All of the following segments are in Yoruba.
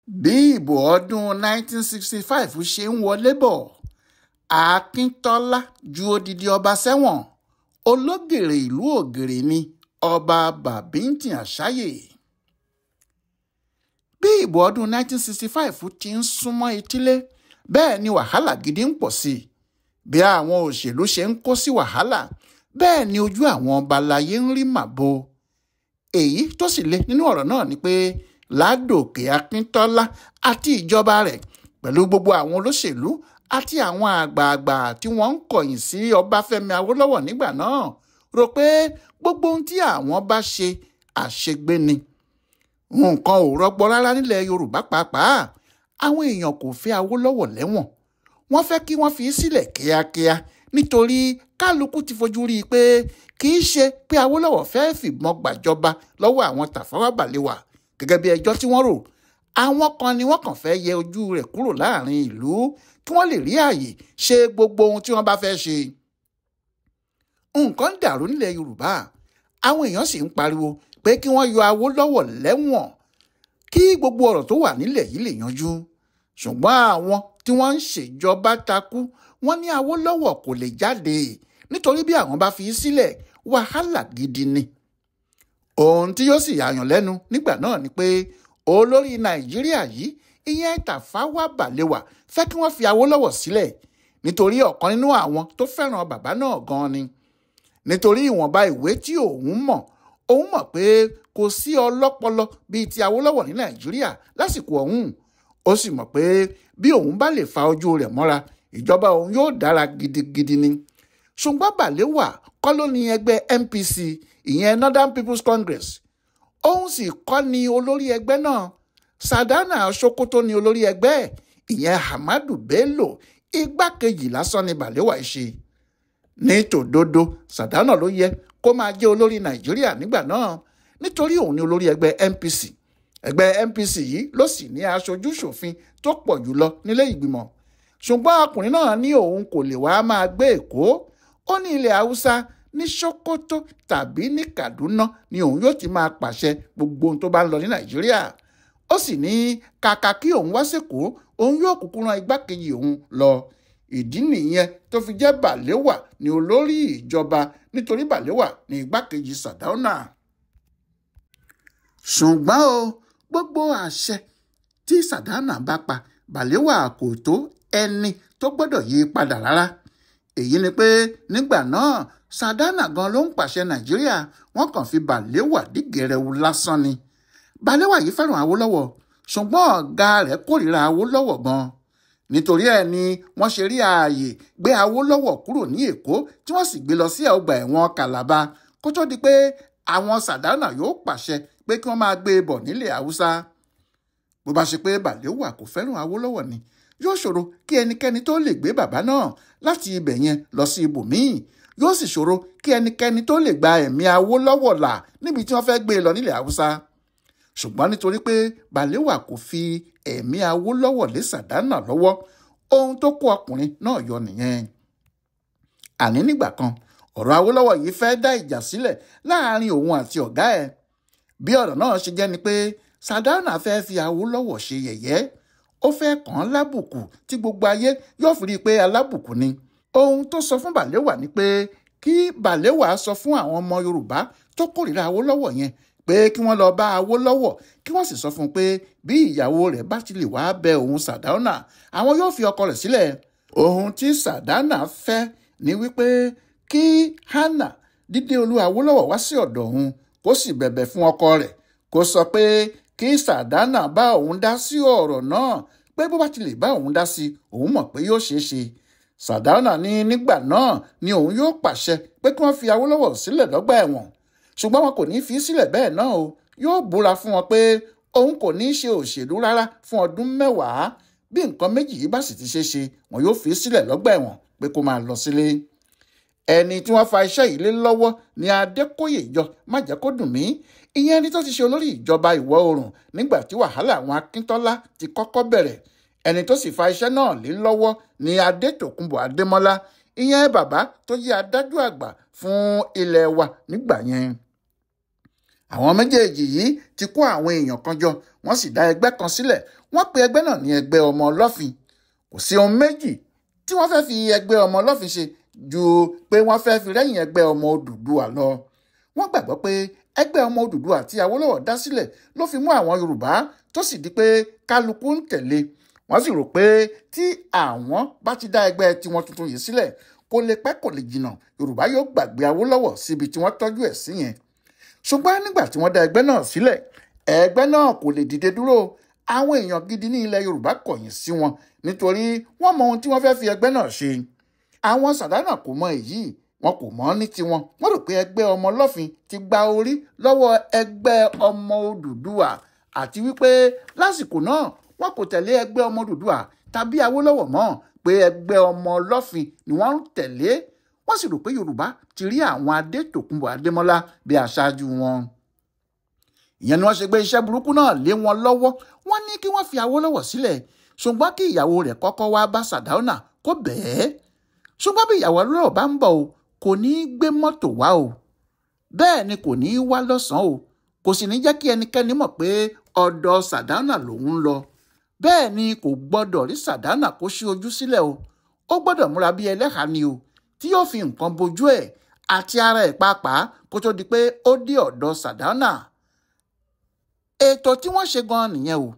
bí ìbò ọdún 1965 ṣe ń wọlé bọ̀, Akíntọ́lá ju odidi ọba sẹ́wọ̀n. Ológèrè ìlú ògèrè ni ọba Bàbíntìn Àṣàyè. Bí ìbò ọdún 1965 ti ń súnmọ́ etílé, bẹ́ẹ̀ ni wàhálà gidi ń pọ̀ sí i. Bí àwọn òṣèlú ṣe ń kó sí wàhálà, bẹ́ẹ̀ ni ojú àwọn ọba aláyé ń rí màbo. Èyí tó sì le nínú ọ̀rọ̀ náà ni pé Ládòkè Akíntọ́lá àti ìjọba rẹ̀ pẹ̀lú gbogbo àwọn olóṣèlú àti àwọn àgbààgbà tí wọ́n ń kọ̀yìn sí Ọbáfẹ́mi Awólọ́wọ̀ nígbà náà rò pé gbogbo ohun tí àwọn bá ṣe àṣegbé ni. Nǹkan ò rọgbọ rárá nílẹ̀ Yorùbá pàápàá. Àwọn èèyàn kò fẹ́ Awólọ́wọ̀ lẹ́wọ̀n. Wọ́n fẹ́ kí wọ́n fi í sílẹ̀ kíákíá nítorí kálukú ti fojú rí i pé kì í ṣe pé Awólọ́wọ̀ fẹ́ fìbọn gbàjọba lọ́wọ́ àwọn Tafawa Balewa gẹ́gẹ́ bí ẹjọ́ tí wọ́n rò. Àwọn kan ni wọ́n kàn fẹ́ yẹ ojú rẹ̀ kúrò láàrin ìlú kí wọ́n lè rí ààyè ṣe gbogbo ohun tí wọ́n bá fẹ́ ṣe. Nǹkan dàrú nílẹ̀ Yorùbá. Àwọn èèyàn sì ń pariwo pé kí wọ́n yọ Awólọ́wọ̀ lẹ́wọ̀n kí gbogbo ọ̀rọ̀ tó wà nílẹ̀ yìí lè yanjú. Ṣùgbọ́n àwọn tí wọ́n ń ṣèjọba takú, wọ́n ní Awólọ́wọ̀ kò lè jáde nítorí bí àwọn bá fi í sílẹ̀ wàhálà gidi ni. Ohun tí yóò sì yàyàn lẹ́nu nígbà náà ni pé olórí Nàìjíríà yìí, ìyẹn Tafawa Balewa, fẹ́ kí wọ́n fi Awólọ́wọ̀ sílẹ̀ nítorí ọ̀kan nínú àwọn tó fẹ́ràn bàbá náà gan ni. Nítorí ìwọ̀nba ìwé tí òun mọ̀ pé kò sí ọlọ́pọlọ bíi ti Awólọ́wọ̀ ní Nàìjíríà lásìkò ọ̀hún. Ó sì mọ̀ pé bí òun bá lè fa ojú rẹ̀ mọ́ra, ìjọba òun yóò dára gidigidi ni. Ṣùgbọ́n Balewa kọ́ ló ní ẹgbẹ́ NPC, ìyẹn Northern People's Congress. Òun sì kọ́ ni olórí ẹgbẹ́ náà. Sardana Sokoto ni olórí ẹgbẹ́, ìyẹn Ahmadu Bello. Igbákejì lásán ni Balewa ṣe. Ní tòdodo, Sardana ló yẹ kó máa jẹ́ olórí Nàìjíríà nígbà náà nítorí òun ni olórí ẹgbẹ́ NPC. Ẹgbẹ́ NPC yìí ló sì ní aṣojú ṣòfin tó pọ̀ jùlọ nílé ìgbìmọ̀. Ṣùgbọ́n ọkùnrin náà ní òun kò lè wá máa gbé Èkó. Ó ní ilẹ̀ Haúsá, ní Sokoto tàbí ní Kaduna ni òun yóò ti máa pàṣẹ gbogbo ohun tó bá ń lọ ní Nàìjíríà. Ó sì ní kàkà kí òun wá sẹ́kọ̀ọ́, òun yóò kúkú rán igbákejì òun lọ. Ìdí nìyẹn tó fi jẹ́ Balewa ní olórí ìjọba nítorí Balewa ní igbákejì Sardana. Ṣùgbọ́n gbogbo àṣẹ tí Sardana bá pa, Balewa kò tó ẹni tó gbọ́dọ̀ yí padà rárá. Èyí ni pé nígbà náà Sardana gan ló ń pàṣẹ Nàìjíríà, wọ́n kàn fi Balewa dígẹrẹwu lásán ni. Balewa yìí fẹ́ràn Awólọ́wọ̀, ṣùgbọ́n ọ̀gá rẹ̀ kórìíra Awólọ́wọ̀ gan. Nítorí ẹ̀ ni wọ́n ṣe rí ààyè gbé Awólọ́wọ̀ kúrò ní Èkó tí wọ́n sì gbé lọ sí ọgbà ẹ̀wọ̀n Kàlàbà kó tó di pé àwọn Sardana yóò pàṣẹ pé kí wọ́n máa gbé e bọ̀ nílẹ̀ Haúsá. Bó bá ṣe pé Balewa kò fẹ́ràn Awólọ́wọ̀ ni, yóò ṣòro kí ẹnikẹ́ni tó lè gbé bàbá náà láti ibẹ̀ yẹn lọ sí ibòmíì. Yóò sì ṣòro kí ẹnikẹ́ni tó lè gba ẹ̀mí Awólọ́wọ̀ là níbi tí wọ́n fẹ́ gbé e lọ nílẹ̀ Haúsá. Ṣùgbọ́n nítorí pé Balewa kò fi ẹ̀mí Awólọ́wọ̀ lé Sardana lọ́wọ́, ohun tó kó ọkùnrin náà yọ nìyẹn. Àní nígbà kan, ọ̀rọ̀ Awólọ́wọ̀ yìí fẹ́ dá ìjà sílẹ̀ láàrin òun àti ọ̀gá ẹ̀. Bí ọ̀rọ̀ náà ṣe jẹ́ ni pé Sardana fẹ́ fi Awólọ́wọ̀ ṣe yẹ̀yẹ́. Ó fẹ́ kàn án lábùkù tí gbogbo ayé yóò fi rí i pé alábùkù ni. Ohun tó sọ fún Balewa ni pé kí Balewa sọ fún àwọn ọmọ Yorùbá tó kórìíra Awólọ́wọ̀ yẹn pé kí wọ́n lọ bá Awólọ́wọ̀ kí wọ́n sì sọ fún un pé bí ìyàwó rẹ̀ bá ti lè wá bẹ òun Sardana, àwọn yóò fi ọkọ rẹ̀ sílẹ̀. Ohun tí Sardana fẹ́ ni wípé kí Hannah Dídéolú Awólọ́wọ̀ wá sí ọ̀dọ̀ òun kó sì bẹ̀bẹ̀ fún ọkọ rẹ̀, kó sọ pé kí Sardana bá òun dá sí ọ̀rọ̀ náà, pé bó bá ti lè bá òun dá sí, òun mọ̀ pé yóò ṣeé ṣe. Sardana ní nígbà náà ni òun yóò pàṣẹ pé kí wọ́n fi Awólọ́wọ̀ sílẹ̀ lọ́gbà ẹ̀wọ̀n. Ṣùgbọ́n wọn kò ní fi sílẹ̀ bẹ́ẹ̀ náà o. Yóò búra fún wọn pé òun kò ní ṣe òṣèlú rárá fún ọdún 10. Bí nǹkan méjì yìí bá sì ti ṣe, wọn yóò fi sílẹ̀ lọ́gbà ẹ̀wọ̀n pé kó máa lọ sílé. Ẹni tí wọ́n fa iṣẹ́ yìí lé lọ́wọ́ ni Adékóyèjọ Májẹ̀kọ́dùnmí, ìyẹn ẹni tó ti ṣe olórí ìjọba ìwọ̀ oòrùn nígbà tí wàhálà àwọn Akíntọ́lá ti kọ́kọ́ bẹ̀rẹ̀. Ẹni tó sì fa iṣẹ́ náà lé lọ́wọ́ ni Adétòkunbọ̀ Adémọ́lá, ìyẹn bàbá tó jẹ́ adájọ́ àgbà fún ilẹ̀ wa nígbà yẹn. Àwọn méjèèjì yìí ti kó àwọn èèyàn kan jọ, wọ́n sì dá ẹgbẹ́ kan sílẹ̀, wọ́n pe ẹgbẹ́ náà ní ẹgbẹ́ ọmọ ọlọ́fin. Kò sí ohun méjì tí wọ́n fẹ́ fi ẹgbẹ́ ọmọ ọlọ́fin ṣe ju pé wọ́n fẹ́ fi rẹ́yìn ẹgbẹ́ ọmọ Odùduwà lọ. Wọ́n gbàgbọ́ pé ẹgbẹ́ ọmọ Odùduwà tí Awólọ́wọ̀ dá sílẹ̀ ló fi mú àwọn Yorùbá tó sì di pé kálukú ń tẹ̀lé. Wọ́n sì rò pé tí àwọn bá ti dá ẹgbẹ́ tiwọn tuntun yìí sílẹ̀, kò lè pẹ́ kò lè jìnnà Yorùbá yóò gbàgbé Awólọ́wọ̀ síbi tí wọ́n tọ́jú ẹ̀ sí yẹn. Ṣùgbọ́n nígbà tí wọ́n dá ẹgbẹ́ náà sílẹ̀, ẹgbẹ́ náà kò lè dìde dúró. Àwọn èèyàn gidi ní ilẹ̀ Yorùbá kọ̀yìn sí wọn nítorí wọ́n mọ ohun tí wọ́n fẹ́ fi ẹgbẹ́ náà ṣe. Àwọn Sàdánà kò mọ èyí, wọn kò mọ̀ ní tiwọn. Wọ́n rò pé ẹgbẹ́ ọmọ ọlọ́fin ti gba orí lọ́wọ́ ẹgbẹ́ ọmọ Odùduwà àti wípé lásìkò náà wọn kò tẹ̀lé ẹgbẹ́ ọmọ Odùduwà tàbí Awólọ́wọ̀ mọ́, pé ẹgbẹ́ ọmọ ọlọ́fin ni wọ́n ń tẹ̀lé. Wọ́n sì rò pé Yorùbá ti rí àwọn Adétòkunbọ̀ Adémọ́lá bí aṣáájú wọn. Ìyẹn ni wọ́n ṣe gbé iṣẹ́ burúkú náà lé wọn lọ́wọ́. Wọ́n ní kí wọ́n fi Awólọ́wọ̀ sílẹ̀, ṣùgbọ́n kí ìyàwó rẹ̀ kọ́kọ́ wá bá Sàdáúnà kó bẹ̀ẹ́. Ṣùgbọ́n bí ìyàwó Awólọ́wọ̀ bá ń bọ̀ o, kò ní í gbé mọ́tò wá o, bẹ́ẹ̀ ni kò ní í wá lọ́sàn-án o, kò sì ní jẹ́ kí ẹnikẹ́ni mọ̀ pé ọ̀dọ̀ Sàdáúnà lòun ń lọ. Bẹ́ẹ̀ ni kò gbọ́dọ̀ rí Sàdáúnà kó ṣí ojú sílẹ̀ o, ó gbọ́dọ̀ múra bí ẹlẹ́hà ni o, tí yóò fi nǹkan bojú ẹ̀ àti ara ẹ̀ pàápàá kó tó di pé ó dé ọ̀dọ̀ Sàdáúnà. Ètò tí wọ́n ṣe gan nìyẹn o.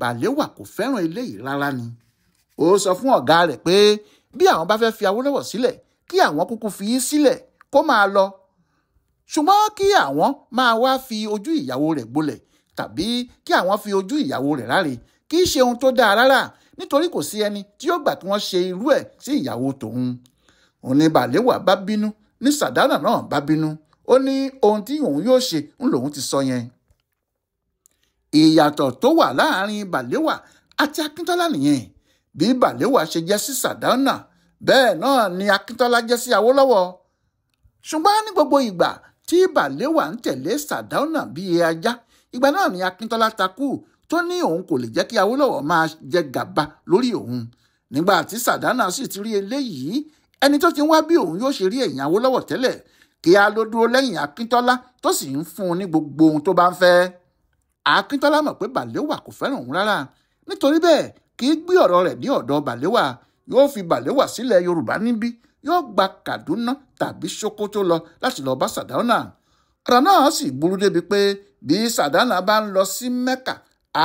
Balewa kò fẹ́ràn eléyìí rárá ni. Ó sọ fún ọ̀gá rẹ̀ pé bí àwọn bá fẹ́ fi Awólọ́wọ̀ sílẹ̀, kí àwọn kúkú fi í sílẹ̀ kó máa lọ. Ṣùgbọ́n kí àwọn máa wá fi ojú ìyàwó rẹ̀ gbolẹ̀ tàbí kí àwọn fi ojú ìyàwó rẹ̀ ráre kì í ṣe ohun tó dáa rárá, nítorí kò sí ẹni tí yóò gbà kí wọ́n ṣe irú ẹ̀ sí ìyàwó tòun. Òun ni Balewa bá bínú, ní Sàdáúnà náà bá bínú. Ó ní ohun tí òun yóò ṣe ń lòun ti sọ yẹn. Ìyàtọ̀ tó wà láàrin Balewa àti Akíntọ́lá nìyẹn. Bí Balewa ṣe jẹ́ sí Sàdáúnà, bẹ́ẹ̀ náà ni Akíntọ́lá jẹ́ sí Awólọ́wọ̀. Ṣùgbọ́n ní gbogbo ìgbà tí Balewa ń tẹ̀lé Sàdáúnà bíi ajá, ìgbà náà ni Akíntọ́lá takú tó ní òun kò lè jẹ́ kí Awólọ́wọ̀ máa jẹ gàba lórí òun. Nígbà tí Sàdáúnà sì ti rí eléyìí, ẹni tó ti ń wá bí òun yóò ṣe rí ẹ̀yìn Awólọ́wọ̀ tẹ́lẹ̀, kí a ló dúró lẹ́yìn Akíntọ́lá tó sì ń fún un ní gbogbo ohun tó bá ń fẹ́. Akíntọ́lá mọ̀ pé Balewa kò fẹ́ràn òun rárá, nítorí bẹ́ẹ̀ kì í gbé ọ̀rọ̀ rẹ̀ dé ọ̀dọ̀ Balewa. Yóò fi Balewa sílẹ̀ Yorùbá níbí, yóò gba Kaduna tàbí Sokoto lọ láti lọ bá Sàdáúnà. Ọ̀rọ̀ náà sì burú débi pé bí Sàdáúnà bá ń lọ sí Mẹ́kà,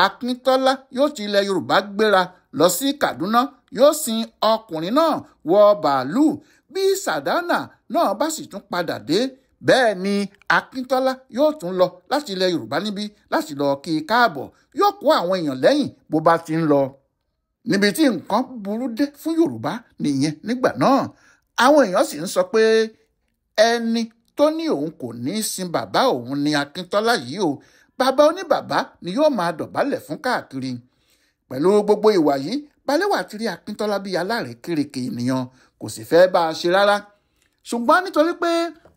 Akíntọ́lá yóò ti ilẹ̀ Yorùbá gbéra lọ sí Kaduna, yóò sin ọkùnrin náà wọ bàálù. Bí Sàdáúnà náà bá sì tún padà dé, bẹ́ẹ̀ ni Akíntọ́lá yóò tún lọ láti ilẹ̀ Yorùbá níbí láti lọ kí i káàbọ̀, yóò kó àwọn èèyàn lẹ́yìn bó bá ti ń lọ. Níbi tí nǹkan burú dé fún Yorùbá nìyẹn nígbà náà. Àwọn èèyàn sì ń sọ pé ẹni tó ní òun kò ní í sin bàbá òun ni Akíntọ́lá yìí o. Bàbá oníbàbá ni yóò máa dọ̀bálẹ̀ fún káàkiri. Pẹ̀lú gbogbo ìwà yìí, Balewa ti rí Akíntọ́lá bí alárékérekè ènìyàn, kò sì fẹ́ bá a ṣe rárá. Ṣùgbọ́n nítorí pé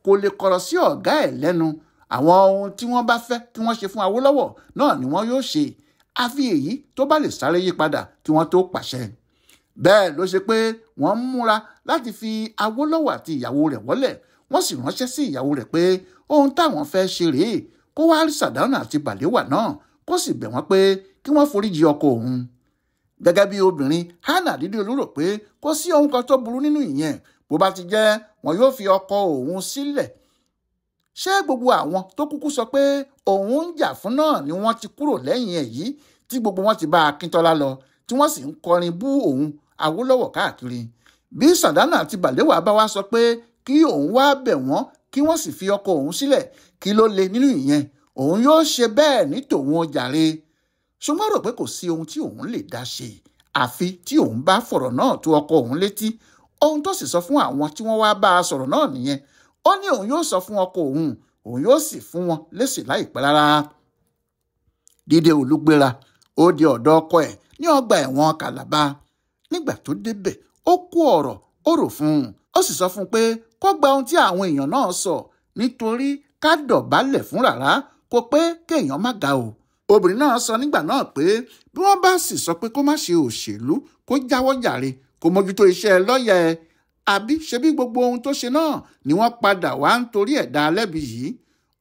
kò lè kọ̀rọ̀ sí ọ̀gá ẹ̀ lẹ́nu, àwọn ohun tí wọ́n bá fẹ́ kí wọ́n ṣe fún Awólọ́wọ̀ náà ni wọ́n yóò ṣe, àfi èyí tó bá lè sáré yí padà kí wọ́n tó pàṣẹ. Bẹ́ẹ̀ ló ṣe pé wọ́n ń múra láti fi Awólọ́wọ̀ àti ìyàwó rẹ̀ wọ́lẹ̀. Wọ́n sì ránṣẹ́ sí ìyàwó rẹ̀ pé ohun táwọn fẹ́ ṣe rèé, kó wá rí Sàdáúnà àti Balewa náà, kó sì bẹ̀ wọ́n pé kí wọ́n foríjì ọkọ òun. Gẹ́gẹ́ bí obìnrin, Hannah Dídéolú rò pé kò sí ohun kan tó burú nínú ìyẹn, bó bá ti jẹ́ wọn yóò fi ọkọ òun sílẹ̀. Ṣé gbogbo àwọn tó kúkú sọ pé òun ń jà fún náà ni wọ́n ti kúrò lẹ́yìn ẹ̀ yìí, tí gbogbo wọn ti bá Akíntọ́lá lọ, tí wọ́n sì ń kọrin bú òun Awólọ́wọ̀ káàkiri? Bí Sàdáúnà àti Balewa bá wá sọ pé kí òun wá bẹ̀ wọ́n kí wọ́n sì fi ọkọ òun sílẹ̀, kí ló le nínú ìyẹn? Òun yóò ṣe bẹ́ẹ̀ ní tòun ó jàre. Ṣùgbọ́n rò pé kò sí ohun tí òun lè dá ṣe, àfi tí òun bá fọ̀rọ̀ náà tó ọkọ òun létí. Ohun tó sì sọ fún àwọn tí wọ́n wá bá a sọ̀rọ̀ náà nìyẹn. Ó ní òun yóò sọ fún ọkọ òun yóò sì fún wọn lésì láìpẹ́ rárá. Dídéolú gbéra, ó di ọ̀dọ̀ ọkọ ẹ̀ ní ọgbà ẹ̀wọ̀n Kàlàbá. Nígbà tó débẹ̀, ó kó ọ̀rọ̀ ó rò fún un. Ó sì sọ fún un pé kó gba ohun tí àwọn èèyàn náà sọ, nítorí ká dọ̀bálẹ̀ fún rárá kò pé kéèyàn má ga o. Obìnrin náà sọ nígbà náà pé bí wọ́n bá sì sọ pé kó má ṣe òṣèlú, kó jáwọ́ jàre, kó mójútó iṣẹ́ lọ́ọ̀yà ẹ̀, àbí ṣebí gbogbo ohun tó ṣe náà ni wọ́n padà wá ń torí ẹ̀ dá lẹ́bi yìí.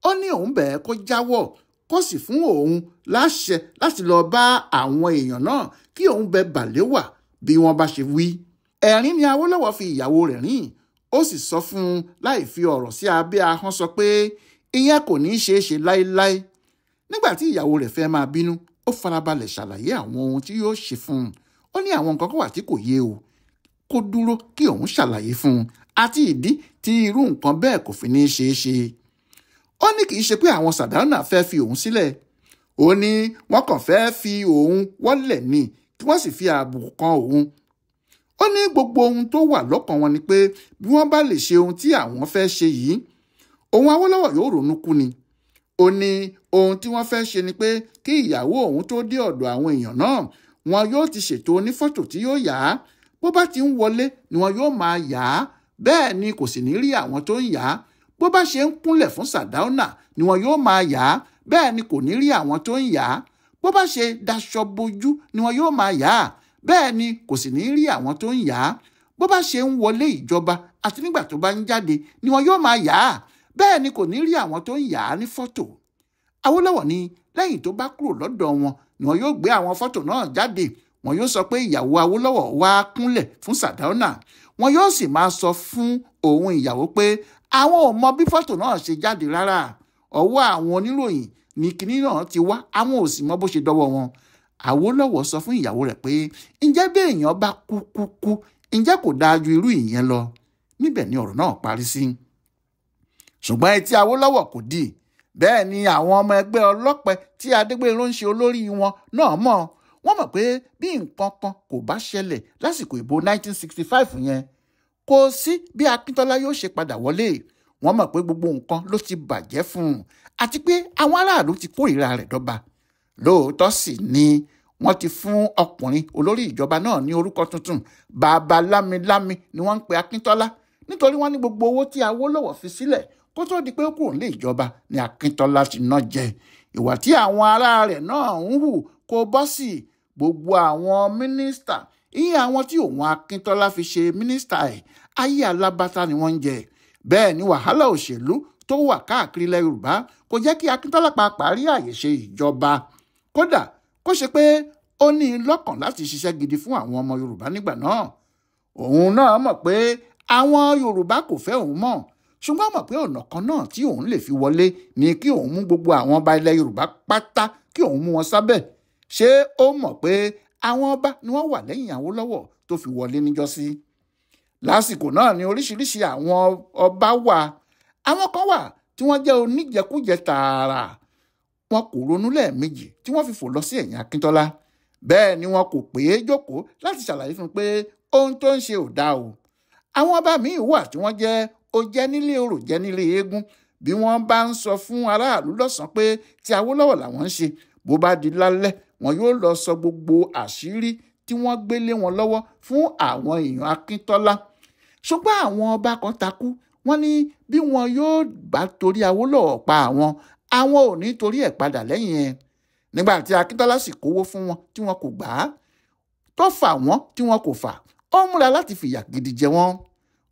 Ó ní òun bẹ̀ẹ́ kó jáwọ́, kó sì fún òun láṣẹ láti lọ bá àwọn èèyàn náà kí òun bẹ Balewa bí wọ́n bá ṣe wí. Ẹ̀rín ni Awólọ́wọ̀ fi ìyàwó rẹ̀ rìn, ó sì sọ fún un láì fi ọ̀rọ̀ sí abẹ́ ahọ́n sọ pé ìyẹn kò ní í ṣeé ṣe láéláé. Nígbà tí ìyàwó rẹ̀ fẹ́ máa bínú, ó farabalẹ̀ ṣàlàyé àwọn ohun tí yóò ṣe fún un. Ó ní àwọn nǹkan kan wà tí kò yé o, kó dúró kí òun ṣàlàyé fún un àti ìdí tí irú nǹkan bẹ́ẹ̀ kò fi ní ṣeé ṣe. Ó ní kì í ṣe pé àwọn Sàdáúnà fẹ́ fi òun sílẹ̀, ó ní wọ́n kàn fẹ́ fi òun wọ́lẹ̀ ni kí wọ́n sì fi àbùkù kan òun. Ó ní gbogbo ohun tó wà lọ́kàn wọn ni pé bí wọ́n bá lè ṣe ohun tí àwọn fẹ́ ṣe yìí, òun Awólọ́wọ̀ yóò ronú kú ni. Ó ní ohun tí wọ́n fẹ́ ṣe ni pé kí ìyàwó òun tó dé ọ̀dọ̀ àwọn èèyàn náà, wọn yóò ti ṣètò onífọ́tò tí yóò yà á. Bó bá ti ń wọlé ni wọn yóò máa yà á, bẹ́ẹ̀ ni kò sì ní rí àwọn tó ń yà á. Bó bá ṣe ń kúnlẹ̀ fún Sàdáúnà ni wọn yóò máa yà á, bẹ́ẹ̀ ni kò ní rí àwọn tó ń yà á. Bó bá ṣe daṣọ bojú ni wọn yóò máa yà á, bẹ́ẹ̀ ni kò sì ní rí àwọn tó ń yà á. Bó bá ṣe ń wọlé ìjọba àti nígbà tó bá ń jáde ni wọn yóò máa yà á, bẹ́ẹ̀ ni kò ní rí àwọn tó ń yà á ní fọ́tò. Awólọ́wọ̀ ní lẹ́yìn tó bá kúrò lọ́dọ̀ wọn ni wọn yóò gbé àwọn fọ́tò náà jáde. Wọn yóò sọ pé ìyàwó Awólọ́wọ̀ wá kúnlẹ̀ fún Sàdáúnà. Wọn yóò sì máa sọ fún òun ìyàwó pé àwọn ò mọ bí fọ́tò náà ṣe jáde rárá. Ọwọ́ àwọn oníròyìn ní kinní náà ti wá, àwọn ò sì mọ bó ṣe dọ́wọ́ wọn. Awólọ́wọ̀ sọ fún ìyàwó rẹ̀ pé ǹjẹ́ bí èèyàn bá kú ǹjẹ́ kò dáa ju irú ìyẹn lọ. Níbẹ̀ ni ọ̀rọ̀ náà parí sí. Ṣùgbọ́n etí Awólọ́wọ̀ kò dì. Bẹ́ẹ̀ ni àwọn ọmọ ẹgbẹ́ ọlọ́pẹ tí Adégbénró ń ṣe olórí wọn náà mọ̀. Wọ́n mọ̀ pé bí nǹkan kan kò bá ṣẹlẹ̀ lásìkò ìbò 1965 yẹn, kò sí bí Akíntọ́lá yóò ṣe padà wọlé. Wọ́n mọ̀ pé gbogbo nǹkan ló ti bàjẹ́ fún un àti pé àwọn aráàlú ti kórìíra rẹ̀ dọ́ba. Lóòótọ́ sì ni wọ́n ti fún ọkùnrin olórí ìjọba náà ní orúkọ tuntun. Bàbá Lámilámi ni wọ́n ń pe Akíntọ́lá, nítorí wọ́n ní gbogbo owó tí Awólọ́wọ̀ fi sílẹ̀ kó tó di pé ó kúrò nílé ìjọba ni Akíntọ́lá ti ná jẹ. Ìwà tí àwọn ará rẹ̀ náà ń hù kò bọ́ sí gbogbo àwọn mínísítà, iye àwọn tí òun Akíntọ́lá fi ṣe mínísítà ẹ̀, ayé alábátá ni wọ́n ń jẹ. Bẹ́ẹ̀ ni wàhálà òṣèlú tó wà káàkiri ilẹ̀ Yorùbá kò jẹ́ kí Akíntọ́lá pàápàá rí àyè ṣe ìjọba. Kódà kó ṣe pé ó ní lọ́kàn láti ṣiṣẹ́ gidi fún àwọn ọmọ Yorùbá nígbà náà. Òun náà mọ̀ pé àwọn Yorùbá kò fẹ́ òun mọ́, ṣùgbọ́n mọ̀ pé ọ̀nà kan náà tí òun lè fi wọlé ni kí òun mú gbogbo àwọn ọba ilẹ̀ Yorùbá pátá kí òun mú wọn sábẹ́. Ṣé ó mọ̀ pé àwọn ọba ni wọ́n wà lẹ́yìn Awólọ́wọ̀ tó fi wọlé níjọ́sí? Lásìkò náà ni oríṣiríṣi àwọn ọba wà. Àwọn kan wà tí wọ́n jẹ́ oníjẹkújẹ tààrà. Wọn kò ronú lẹ́ẹ̀mejì tí wọ́n fi fò lọ sí ẹ̀yìn Akíntọ́lá. Bẹ́ẹ̀ ni wọn kò pè é jókòó láti ṣàlàyé fún un pé ohun tó ń ṣe ò dáa o. Àwọn ọba míì wà tí wọ́n jẹ́ ó jẹ́ nílé orò jẹ́ nílé eégún. Bí wọ́n bá ń sọ fún aráàlú lọ́sàn-án pé tí Awólọ́wọ̀ làwọn ń ṣe, bó bá di lálẹ́ wọn yóò lọ sọ gbogbo àṣírí tí wọ́n gbé lé wọn lọ́wọ́ fún àwọn èèyàn Akíntọ́lá. Ṣùgbọ́n àwọn ọba kan takú. Wọ́n ní bí wọn yóò bá torí Awólọ́wọ̀ pa àwọn ò ní torí ẹ̀ padà lẹ́yìn ẹ̀. Nígbà tí Akíntọ́lá sì kówó fún wọn tí wọn kò gbà á, tó fà wọ́n tí wọn kò fà, ó múra láti fìyà gidi jẹ wọ́n.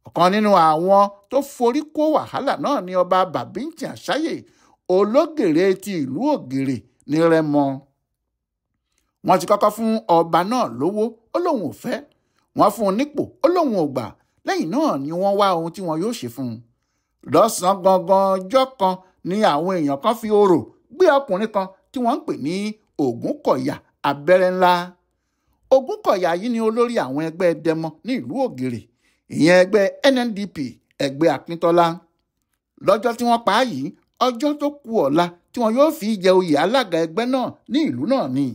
Ọ̀kan nínú àwọn tó forí kó wàhálà náà ni ọba Bàbíntìn Àṣàyè, Ológèrè ti ìlú Ògèrè ní Rẹ́mọ. Wọ́n ti kọ́kọ́ fún ọba náà lówó, ó lóun ò fẹ́. Wọ́n fún un nípò, ó lóun ò gbà. Lẹ́yìn náà ni wọ́n wá ohun tí wọn yóò ṣe fún un. Lọ́sàn-án gangan ọjọ́ kan ni àwọn èèyàn kan fi orò gbé ọkùnrin kan tí wọ́n ń pè ní Ògúnkọ̀yà Abẹ́rẹ́ Ńlá. Ògúnkọ̀yà yìí ni olórí àwọn ẹgbẹ́ Dẹmọ ní ìlú Ògèrè, ìyẹn ẹgbẹ́ NNDP, ẹgbẹ́ Akíntọ́lá. Lọ́jọ́ tí wọ́n pa á yìí, ọjọ́ tó kù ọ̀la tí wọn yóò fi jẹ oyè alága ẹgbẹ́ náà ní ìlú náà ni.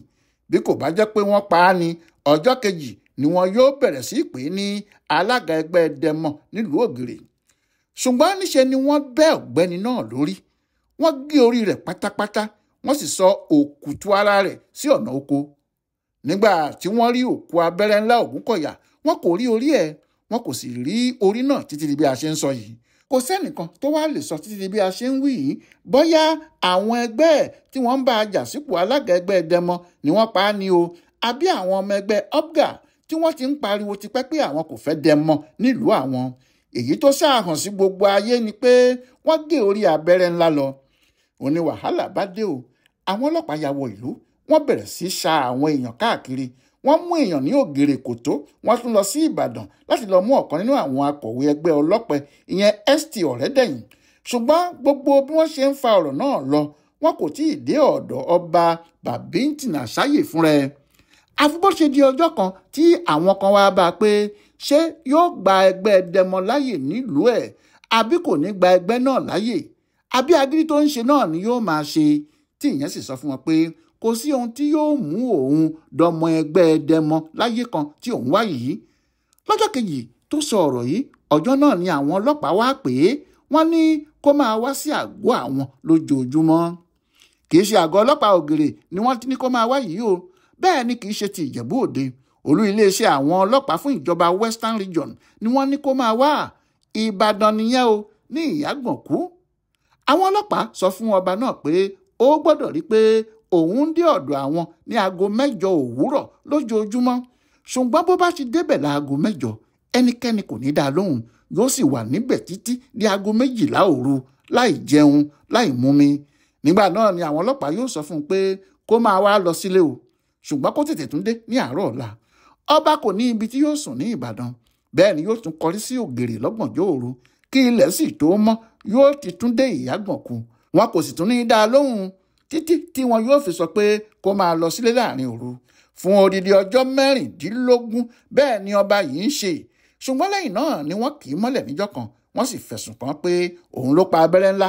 Bí kò bá jẹ́ pé wọ́n pa á ní ọjọ́ kejì ni wọn yóò bẹ̀rẹ̀ sí pè é ní alága ẹgbẹ́ Dẹmọ nílùú Ògèrè. Ṣùgbọ́n níṣe ni wọ́n bẹ́ ọ̀gbẹ́ni náà lórí. Wọ́n gé orí rẹ̀ pátápátá, wọ́n sì sọ òkùtù ara rẹ̀ sí ọ̀nà oko. Nígbà tí wọ́n rí òkú Abẹ́rẹ́ Ńlá Ògúnkọ̀yà, wọn kò rí orí ẹ̀, wọn kò sì rí orí náà títí di bí a ṣe ń sọ yìí. Kò sẹ́nìkan tó wá lè sọ títí di bí a ṣe ń wí yìí bóyá àwọn ẹgbẹ́ ẹ̀ tí wọ́n ń bá a jà sípò alága ẹgbẹ́ Dẹmọ ni wọ́n pa á ní o, àbí àwọn ọmọ ẹgbẹ́ UPGA tí wọ́n ti ń pariwo tipẹ́ pé àwọn kò fẹ́ Dẹmọ nílùú àwọn. Èyí tó ṣàhàn sí gbogbo ayé ni pé wọ́n gé orí Abẹ́rẹ́ Ńlá lọ. Ó ní wàhálà bá dé o. àwọn ọlọ́pàá ya wọ ìlú, wọ́n bẹ̀rẹ̀ sí ṣa àwọn èèyàn káàkiri. Wọ́n mú èèyàn ní Ògèrè Kòtó, wọ́n tún lọ sí Ìbàdàn láti lọ mú ọ̀kan nínú àwọn akọ̀wé ẹgbẹ́ ọlọ́pẹ ìyẹn ST Ọ̀rẹ́dẹ̀yìn. Ṣùgbọ́n gbogbo bí wọ́n ṣe ń fa ọ̀rọ̀ náà lọ, wọn kò tí ì dé ọ̀dọ̀ ọba Babington Asaye fúnra ẹ̀. Àfi bó ṣe di ọjọ́ kan tí àwọn kan wá bá a pé ṣé yóò gba ẹgbẹ́ Dẹmọ láyè nílùú ẹ̀ àbí kò ní gba ẹgbẹ́ náà láyè, àbí agídí tó ń ṣe náà ni yóò máa ṣe, tí ìyẹn sì sọ fún wọn pé kò sí ohun tí yóò mú òun dọmọ ẹgbẹ́ Dẹmọ láyé kan tí òun wá yìí. Lọ́jọ́ kejì tó sọ ọ̀rọ̀ yìí, ọjọ́ náà ni àwọn ọlọ́pàá wá pè é, wọ́n ní kó máa wá sí àgọ́ àwọn lójoojúmọ́. Kì í ṣe àgọ́ ọlọ́pàá Ògèrè ni wọ́n ti ní kó máa wá yìí o, bẹ́ẹ̀ ni kì í ṣe ti Ìjẹ̀bú Òde. Olú iléeṣẹ́ àwọn ọlọ́pàá fún ìjọba Western Region ni wọ́n ní kó máa wá. Ìbàdàn nìyẹn o, ní Ìyágbọ̀nkú. Àwọn ọlọ́pàá sọ fún ọba náà pé ó gbọ́dọ̀ rí pé òun dé ọ̀dọ̀ àwọn ní aago 8 òwúrọ̀ lójoojúmọ́. Ṣùgbọ́n bó bá ti débẹ̀ láago 8, ẹnikẹ́ni kò ní dá lóhùn, yóò sì wà níbẹ̀ títí di aago 12 òru láì jẹun láì mumi. Nígbà náà ni àwọn ọlọ́pàá yóò sọ fún un pé kó máa wá lọ sílé o, ṣùgbọ́n kó tètè tún dé ní àárọ̀ ọ̀la. Ọba kò ní ibi tí yóò sùn ní Ìbàdàn, bẹ́ẹ̀ ni yóò tún kọrí sí Ògèrè lọ́gànjọ́ òru, kí ilẹ̀ sì tó mọ́ yóò ti tún dé Ìyágbọ̀nkú. Wọn kò sì tún ní dá lóhùn títí tí wọn yóò fi sọ pé kó máa lọ sílé láàrin òru. Fún odidi ọjọ́ 16 bẹ́ẹ̀ ni ọba yìí ń ṣe. Ṣùgbọ́n lẹ́yìn náà ni wọ́n kì í mọ́lẹ̀ níjọ́ kan, wọ́n sì fẹ̀sùn kàn pé òun ló pa abẹ́rẹ́ ńlá.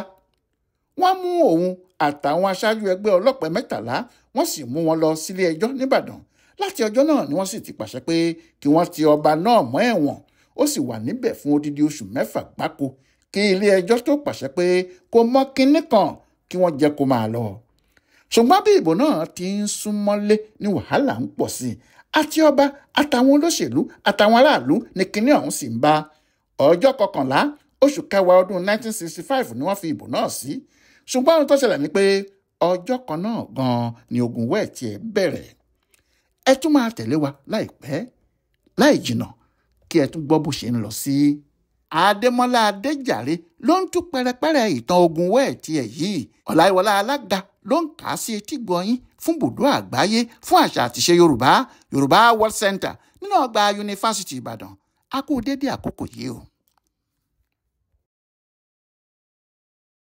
Wọ́n mú òun àtàwọn aṣáájú ẹgbẹ́ ọlọ́pàá 13, wọ́n sì mú wọn lọ sílé ẹjọ́ nìbàdàn. Láti ọjọ́ náà ni wọ́n sì ti pàṣẹ pé kí wọ́n ti ọba náà mọ́ ẹ̀wọ̀n. Ó sì wà níbẹ̀ fún odidi oṣù 6 gbáko kí ilé ẹjọ́ tó pàṣẹ pé kó mọ́ kinní kan kí wọ́n jẹ́ kó máa lọ. Ṣùgbọ́n bí ìbò náà ti ń súnmọ́lé ní wàhálà ń pọ̀ sí i, àti ọba àtàwọn olóṣèlú àtàwọn aráàlú ní kinní ọ̀hún sì ń bá. Ọjọ́ 11 oṣù kẹwàá ọdún 1965 ni wọ́n fi ìbò náà sí. Ṣùgbọ́n ohun tó ṣẹlẹ̀ ni pé ọjọ́ kan náà gan-an ni ogun wẹ́ẹ̀tì ẹ̀ bẹ̀rẹ̀. Ẹ tún máa tẹ̀lé wa láìpẹ́ láì jìnnà kí ẹ tún gbọ́ bó ṣe ń lọ sí. Adémọ́lá Adéjàre ló ń tú pẹ́rẹpẹ́rẹ ìtàn ogun wẹ́ẹ̀tì ẹ̀ yìí. Ọláyíwọlá Alága ló ń kà á sí etí gbọ̀nyín fún Bùdó Àgbáyé fún àṣà àtìṣe Yorùbá World Center nínú ọgbà Yunifásítì Ìbàdàn. A kú dédé àkókò yìí o.